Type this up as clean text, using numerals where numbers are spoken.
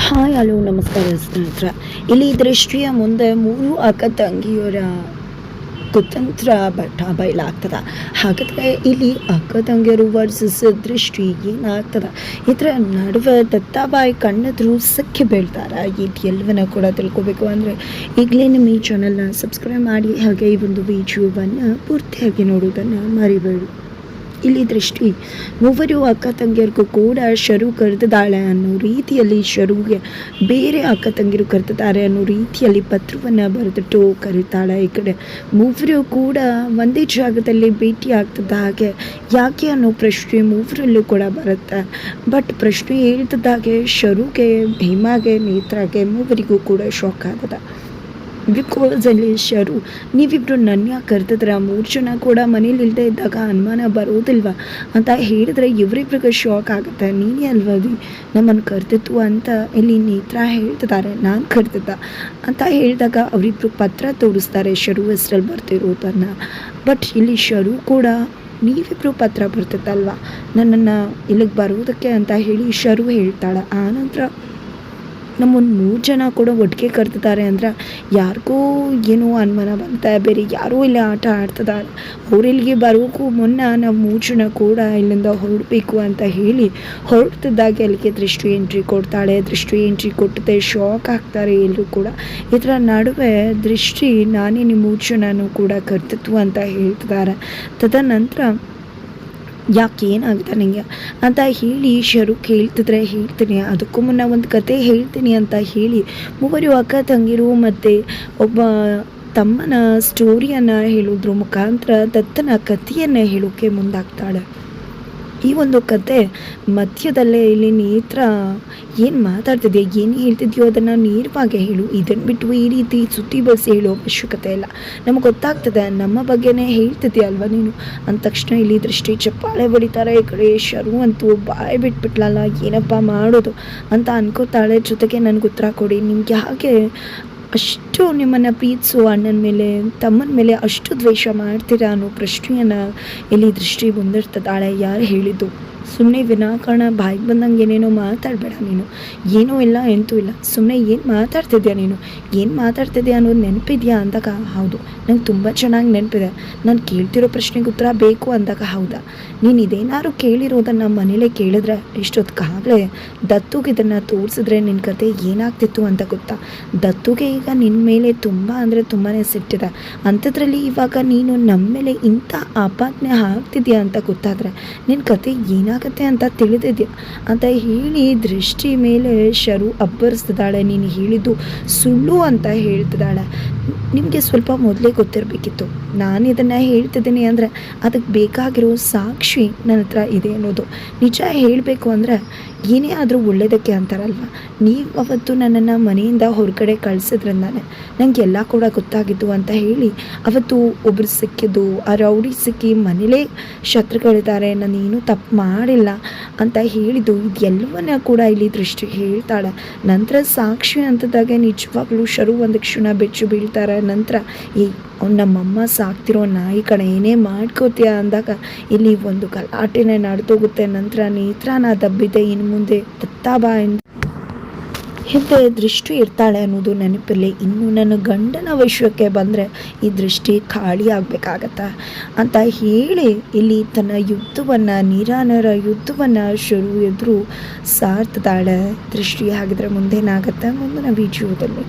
Hi hello ನಮಸ್ಕಾರ ಸ್ನೇಹಿತರೆ. ಇಲ್ಲಿ ದೃಷ್ಟಿಯ ಮುಂದೆ ಮೂರು ಅಕ್ಕ ತಂಗಿಯರ ಕುತಂತ್ರ ಬಯಲಾಗ್ತದ. ಹಾಗಾದರೆ ಇಲ್ಲಿ ಅಕ್ಕ ತಂಗಿಯರು ವರ್ಸಸ್ ದೃಷ್ಟಿ ಏನಾಗ್ತದ, ಇದರ ನಡುವೆ ದತ್ತಾಬಾಯಿ ಕಣ್ಣೆದುರು ಸಿಕ್ಕಿ ಬೀಳ್ತಾರ. ಇದು ಎಲ್ಲವನ್ನ ಕೂಡ ತಿಳ್ಕೊಬೇಕು ಅಂದರೆ ಈಗಲೇ ನಿಮ್ಮ ಈ ಚಾನಲ್ನ ಸಬ್ಸ್ಕ್ರೈಬ್ ಮಾಡಿ, ಹಾಗೆ ಈ ಒಂದು ವಿಡಿಯೋವನ್ನು ಪೂರ್ತಿಯಾಗಿ ನೋಡುವುದನ್ನು ಮರಿಬೇಡಿ. ಇಲ್ಲಿ ದೃಷ್ಟಿ ಮೂವರು ಅಕ್ಕ ತಂಗಿಯರಿಗೂ ಕೂಡ ಶರು ಕರೆದಿದ್ದಾಳೆ ಅನ್ನೋ ರೀತಿಯಲ್ಲಿ ಶರುಗೆ ಬೇರೆ ಅಕ್ಕ ತಂಗಿಯರು ಕರೆದಿದ್ದಾರೆ ಅನ್ನೋ ರೀತಿಯಲ್ಲಿ ಪತ್ರವನ್ನು ಬರೆದಿಟ್ಟು ಕರೀತಾಳೆ. ಈ ಕಡೆ ಮೂವರು ಕೂಡ ಒಂದೇ ಜಾಗದಲ್ಲಿ ಭೇಟಿ ಆಗ್ತದ ಹಾಗೆ ಯಾಕೆ ಅನ್ನೋ ಪ್ರಶ್ನೆ ಮೂವರಲ್ಲೂ ಕೂಡ ಬರುತ್ತೆ. ಬಟ್ ಪ್ರಶ್ನೆ ಹೇಳ್ತಿದ್ದಾಗೆ ಶರುಗೆ, ಹೇಮಾಗೆ, ನೇತ್ರಾಗೆ ಮೂವರಿಗೂ ಕೂಡ ಶಾಕ್ ಆಗದ. ಬಿಕಾಸ್ ಅಲ್ಲಿ ಶರು, ನೀವಿಬ್ರು ನನ್ನ ಯಾಕೆ ಕರೆದಿದ್ರ, 3 ಜನ ಕೂಡ ಮನೇಲಿ ಇಲ್ಲದೆ ಇದ್ದಾಗ ಅನುಮಾನ ಬರೋದಿಲ್ವಾ ಅಂತ ಹೇಳಿದ್ರೆ ಇವರಿಬ್ರಿಗೆ ಶಾಕ್ ಆಗುತ್ತೆ. ನೀನೇ ಅಲ್ವದಿ ನಮ್ಮನ್ನು ಕರೆದಿತ್ತು ಅಂತ ಇಲ್ಲಿ ನೇತ್ರ ಹೇಳ್ತಿದ್ದಾರೆ, ನಾನು ಕರೆದಿದ್ದ ಅಂತ ಹೇಳಿದಾಗ ಅವರಿಬ್ರು ಪತ್ರ ತೋರಿಸ್ತಾರೆ ಶರು ಹೆಸರಲ್ಲಿ ಬರ್ತಿರೋದನ್ನು. ಬಟ್ ಇಲ್ಲಿ ಶರು ಕೂಡ ನೀವಿಬ್ರು ಪತ್ರ ಬರ್ತಿತ್ತಲ್ವ ನನ್ನನ್ನು ಇಲ್ಲಿಗೆ ಬರೋದಕ್ಕೆ ಅಂತ ಹೇಳಿ ಶರು ಹೇಳ್ತಾಳೆ. ಆನಂತರ ನಮ್ಮನ್ನು 3 ಜನ ಕೂಡ ಒಟ್ಟಿಗೆ ಕರೆದಿದ್ದಾರೆ ಅಂದ್ರೆ ಯಾರಿಗೂ ಏನೋ ಅನುಮಾನ ಬಂತ, ಬೇರೆ ಯಾರೋ ಇಲ್ಲಿ ಆಟ ಆಡ್ತಿದ್ದಾರೆ, ಅವರಿಲ್ಲಿಗೆ ಬರೋಕ್ಕೂ ಮುನ್ನ ನಾವು 3 ಜನ ಕೂಡ ಇಲ್ಲಿಂದ ಹೊರಡಬೇಕು ಅಂತ ಹೇಳಿ ಹೊರಡ್ತಿದ್ದಾಗೆ ಅಲ್ಲಿಗೆ ದೃಷ್ಟಿ ಎಂಟ್ರಿ ಕೊಡ್ತಾಳೆ. ದೃಷ್ಟಿ ಎಂಟ್ರಿ ಕೊಟ್ಟದೆ ಶಾಕ್ ಆಗ್ತಾರೆ ಎಲ್ಲರೂ ಕೂಡ. ಇದರ ನಡುವೆ ದೃಷ್ಟಿ ನಾನೇ ನಿಮ್ಮ 3 ಜನನೂ ಕೂಡ ಕರೆದಿತ್ತು ಅಂತ ಹೇಳ್ತಿದ್ದಾರೆ. ತದನಂತರ ಯಾಕೆ ಏನಾಗುತ್ತೆ ನನಗೆ ಅಂತ ಹೇಳಿ ಶರು ಕೇಳ್ತಿದ್ರೆ ಹೇಳ್ತೀನಿ, ಅದಕ್ಕೂ ಮುನ್ನ ಒಂದು ಕತೆ ಹೇಳ್ತೀನಿ ಅಂತ ಹೇಳಿ ಮೂವರು ಅಕ್ಕ ತಂಗಿರು ಮತ್ತು ಒಬ್ಬ ತಮ್ಮನ ಸ್ಟೋರಿಯನ್ನು ಹೇಳೋದ್ರ ಮುಖಾಂತರ ದತ್ತನ ಕಥೆಯನ್ನು ಹೇಳೋಕ್ಕೆ ಮುಂದಾಗ್ತಾಳೆ. ಈ ಒಂದು ಕತೆ ಮಧ್ಯದಲ್ಲೇ ಇಲ್ಲಿ ನೇತ್ರ ಏನು ಮಾತಾಡ್ತಿದ್ಯಾ, ಏನು ಹೇಳ್ತಿದ್ಯೋ ಅದನ್ನು ನೇರವಾಗಿ ಹೇಳು, ಇದನ್ನು ಬಿಟ್ಟು ಈ ರೀತಿ ಸುತ್ತಿ ಬಳಸಿ ಹೇಳೋ ಅವಶ್ಯಕತೆ ಇಲ್ಲ, ನಮಗೆ ಗೊತ್ತಾಗ್ತದೆ ನಮ್ಮ ಬಗ್ಗೆನೇ ಹೇಳ್ತಿದ್ಯಾ ಅಲ್ವಾ ನೀನು ಅಂದ ತಕ್ಷಣ ಇಲ್ಲಿ ದೃಷ್ಟಿ ಚಪ್ಪಾಳೆ ಬಡಿತಾರೆ. ಈ ಕಡೆ ಶರು ಅಂತೂ ಬಾಯಿ ಬಿಟ್ಬಿಟ್ಲಲ್ಲ, ಏನಪ್ಪ ಮಾಡೋದು ಅಂತ ಅನ್ಕೋತಾಳೆ. ಜೊತೆಗೆ ನನಗೆ ಉತ್ತರ ಕೊಡಿ, ನಿಮ್ಗೆ ಹಾಗೆ ಅಷ್ಟು ನಿಮ್ಮನ್ನು ಪ್ರೀತಿಸೋ ಅಣ್ಣನ ಮೇಲೆ, ತಮ್ಮನ ಮೇಲೆ ಅಷ್ಟು ದ್ವೇಷ ಮಾಡ್ತೀರಾ ಅನ್ನೋ ಪ್ರಶ್ನೆಯನ್ನು ಇಲ್ಲಿ ದೃಷ್ಟಿ ಬಂದಿರ್ತದಾಳೆ. ಯಾರು ಹೇಳಿದ್ದು? ಸುಮ್ಮನೆ ವಿನಾಕಾರಣ ಬಾಯಿಗೆ ಬಂದಂಗೆ ಏನೇನೋ ಮಾತಾಡಬೇಡ ನೀನು, ಏನೂ ಇಲ್ಲ ಎಂತೂ ಇಲ್ಲ, ಸುಮ್ಮನೆ ಏನು ಮಾತಾಡ್ತಿದ್ಯಾ ನೀನು, ಏನು ಮಾತಾಡ್ತಿದ್ಯಾ ಅನ್ನೋದು ನೆನಪಿದ್ಯಾ ಅಂದಾಗ ಹೌದು ನಂಗೆ ತುಂಬ ಚೆನ್ನಾಗಿ ನೆನಪಿದೆ, ನಾನು ಕೇಳ್ತಿರೋ ಪ್ರಶ್ನೆಗೆ ಉತ್ತರ ಬೇಕು ಅಂದಾಗ ಹೌದಾ, ನೀನು ಇದೇನಾದ್ರು ಕೇಳಿರೋದನ್ನು ಮನೇಲೇ ಕೇಳಿದ್ರೆ ಇಷ್ಟೊತ್ತಿಗಾಗಲೇ ದತ್ತುಗೆ ಇದನ್ನು ತೋರಿಸಿದ್ರೆ ನಿನ್ನ ಕತೆ ಏನಾಗ್ತಿತ್ತು ಅಂತ ಗೊತ್ತಾ. ದತ್ತುಗೆ ಈಗ ನಿನ್ನ ಮೇಲೆ ತುಂಬ ಅಂದರೆ ತುಂಬಾ ಸಿಟ್ಟಿದೆ, ಅಂಥದ್ರಲ್ಲಿ ಇವಾಗ ನೀನು ನಮ್ಮ ಮೇಲೆ ಇಂಥ ಆಪಾದನೆ ಹಾಕ್ತಿದ್ಯಾ ಅಂತ ಗೊತ್ತಾದರೆ ನಿನ್ನ ಕತೆ ಏನಾಗುತ್ತೆ ಅಂತ ತಿಳಿದಿದ್ಯಾ ಅಂತ ಹೇಳಿ ದೃಷ್ಟಿ ಮೇಲೆ ಶರು ಅಬ್ಬರಿಸ್ತಿದ್ದಾಳೆ. ನೀನು ಹೇಳಿದ್ದು ಸುಳ್ಳು ಅಂತ ಹೇಳ್ತಿದ್ದಾಳೆ. ನಿಮಗೆ ಸ್ವಲ್ಪ ಮೊದಲೇ ಗೊತ್ತಿರಬೇಕಿತ್ತು, ನಾನು ಇದನ್ನು ಹೇಳ್ತಿದ್ದೀನಿ ಅಂದರೆ ಅದಕ್ಕೆ ಬೇಕಾಗಿರೋ ಸಾಕ್ಷಿ ನನ್ನ ಹತ್ರ ಇದೆ ಅನ್ನೋದು. ನಿಜ ಹೇಳಬೇಕು ಅಂದರೆ ಏನೇ ಆದರೂ ಒಳ್ಳೆಯದಕ್ಕೆ ಅಂತಾರಲ್ವ, ನೀವು ಅವತ್ತು ನನ್ನನ್ನು ಮನೆಯಿಂದ ಹೊರಗಡೆ ಕಳಿಸಿದ್ರಿಂದಾನೆ ನನಗೆಲ್ಲ ಕೂಡ ಗೊತ್ತಾಗಿದ್ದು ಅಂತ ಹೇಳಿ ಅವತ್ತು ಒಬ್ಬರು ಸಿಕ್ಕಿದ್ದು, ಆ ರೌಡಿ ಸಿಕ್ಕಿ ಮನೇಲೇ ಶತ್ರುಗಳಿದ್ದಾರೆ, ನಾನು ಏನೂ ತಪ್ಪು ಮಾಡಿಲ್ಲ ಅಂತ ಹೇಳಿದ್ದು ಇದೆಲ್ಲವನ್ನ ಕೂಡ ಇಲ್ಲಿ ದೃಷ್ಟಿ ಹೇಳ್ತಾಳೆ. ನಂತರ ಸಾಕ್ಷಿ ಅಂತದಾಗೆ ನಿಜವಾಗ್ಲೂ ಶರು ಒಂದು ಕ್ಷಣ ಬೆಚ್ಚು ಬೀಳ್ತಾರೆ. ನಂತರ ಅವ್ನು ನಮ್ಮಮ್ಮ ಸಾಕ್ತಿರೋ ನಾಯಿ ಕಡೆ ಏನೇ ಮಾಡ್ಕೋತೀಯ ಅಂದಾಗ ಇಲ್ಲಿ ಒಂದು ಗಲಾಟೆನೇ ನಡೆದೋಗುತ್ತೆ. ನಂತರ ನೇತ್ರನ ದಬ್ಬಿದೆ, ಇನ್ನು ಮುಂದೆ ದತ್ತಾಬಾಯಿ ಹಿಂದೆ ದೃಷ್ಟಿ ಇರ್ತಾಳೆ ಅನ್ನೋದು ನೆನಪಿರಲಿ. ಇನ್ನು ನನ್ನ ಗಂಡನ ವಿಷಯಕ್ಕೆ ಬಂದರೆ ಈ ದೃಷ್ಟಿ ಖಾಲಿ ಆಗಬೇಕಾಗತ್ತ ಅಂತ ಹೇಳಿ ಇಲ್ಲಿ ತನ್ನ ಯುದ್ಧವನ್ನು, ನಿರಾನರ ಯುದ್ಧವನ್ನು ಶರು ಎದುರು ಸಾರ್ತಿದ್ದಾಳೆ ದೃಷ್ಟಿ. ಹಾಗಿದ್ರೆ ಮುಂದೇನಾಗತ್ತೆ ಮುಂದಿನ ವಿಡಿಯೋದಲ್ಲಿ